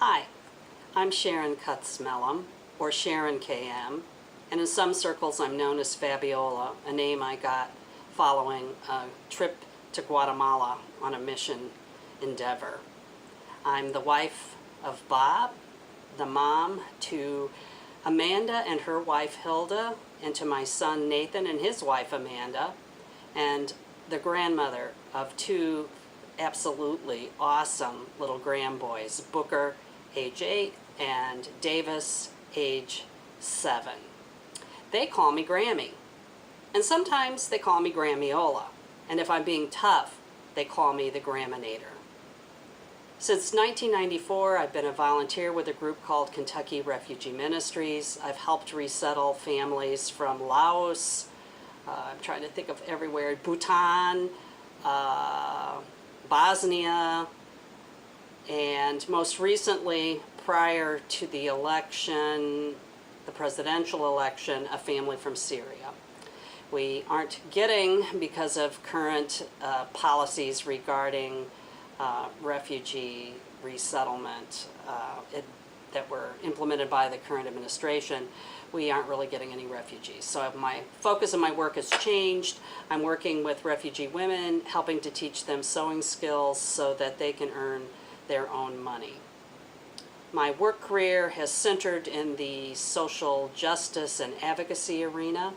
Hi, I'm Sharon Kutzmelem, or Sharon KM, and in some circles I'm known as Fabiola, a name I got following a trip to Guatemala on a mission endeavor. I'm the wife of Bob, the mom to Amanda and her wife Hilda, and to my son Nathan and his wife Amanda, and the grandmother of two absolutely awesome little grandboys, Booker, age 8, and Davis, age 7. They call me Grammy, and sometimes they call me Grammiola, and if I'm being tough, they call me the Graminator. Since 1994, I've been a volunteer with a group called Kentucky Refugee Ministries. I've helped resettle families from Laos, I'm trying to think of everywhere, Bhutan, Bosnia, and most recently, prior to the election, the presidential election, a family from Syria. We aren't getting, because of current policies regarding refugee resettlement that were implemented by the current administration, we aren't really getting any refugees. So my focus of my work has changed. I'm working with refugee women, helping to teach them sewing skills so that they can earn their own money. My work career has centered in the social justice and advocacy arena.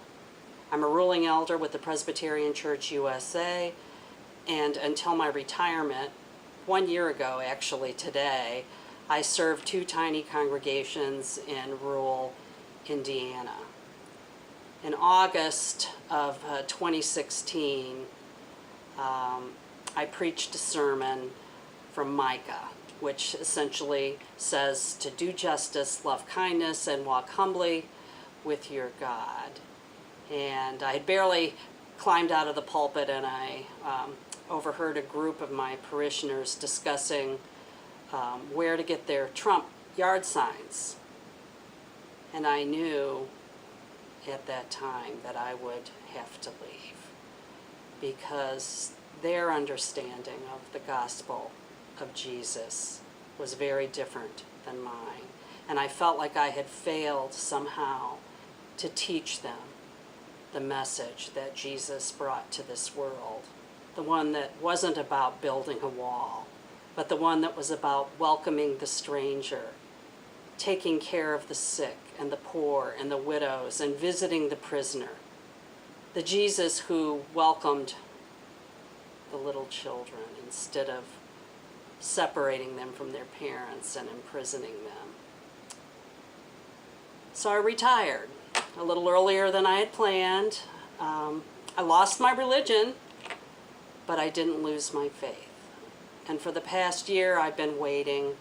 I'm a ruling elder with the Presbyterian Church USA, and until my retirement, 1 year ago actually today, I served 2 tiny congregations in rural Indiana. In August of 2016, I preached a sermon from Micah, which essentially says to do justice, love kindness, and walk humbly with your God. And I had barely climbed out of the pulpit, and I overheard a group of my parishioners discussing where to get their Trump yard signs. And I knew at that time that I would have to leave, because their understanding of the gospel of Jesus was very different than mine. And I felt like I had failed somehow to teach them the message that Jesus brought to this world. The one that wasn't about building a wall, but the one that was about welcoming the stranger, taking care of the sick and the poor and the widows, and visiting the prisoner. The Jesus who welcomed the little children instead of separating them from their parents and imprisoning them. So I retired a little earlier than I had planned. I lost my religion, but I didn't lose my faith. And for the past year, I've been waiting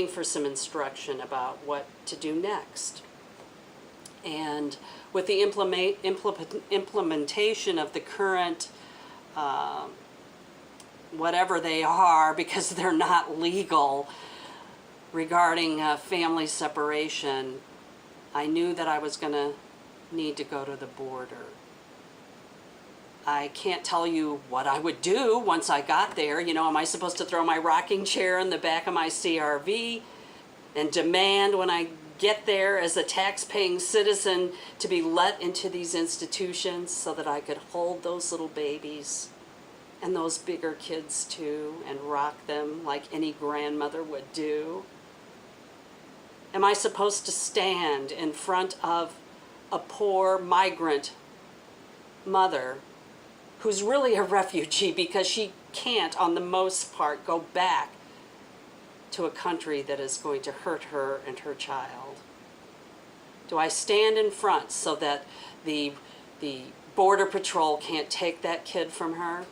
for some instruction about what to do next. And with the implementation of the current whatever they are, because they're not legal, regarding family separation, I knew that I was going to need to go to the border. I can't tell you what I would do once I got there. You know, am I supposed to throw my rocking chair in the back of my CRV and demand when I get there as a tax-paying citizen to be let into these institutions so that I could hold those little babies and those bigger kids too and rock them like any grandmother would do? Am I supposed to stand in front of a poor migrant mother who's really a refugee because she can't, on the most part, go back to a country that is going to hurt her and her child? Do I stand in front so that the Border Patrol can't take that kid from her?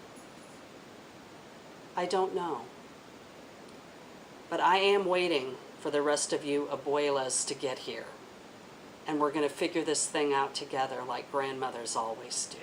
I don't know. But I am waiting for the rest of you abuelas to get here. And we're going to figure this thing out together like grandmothers always do.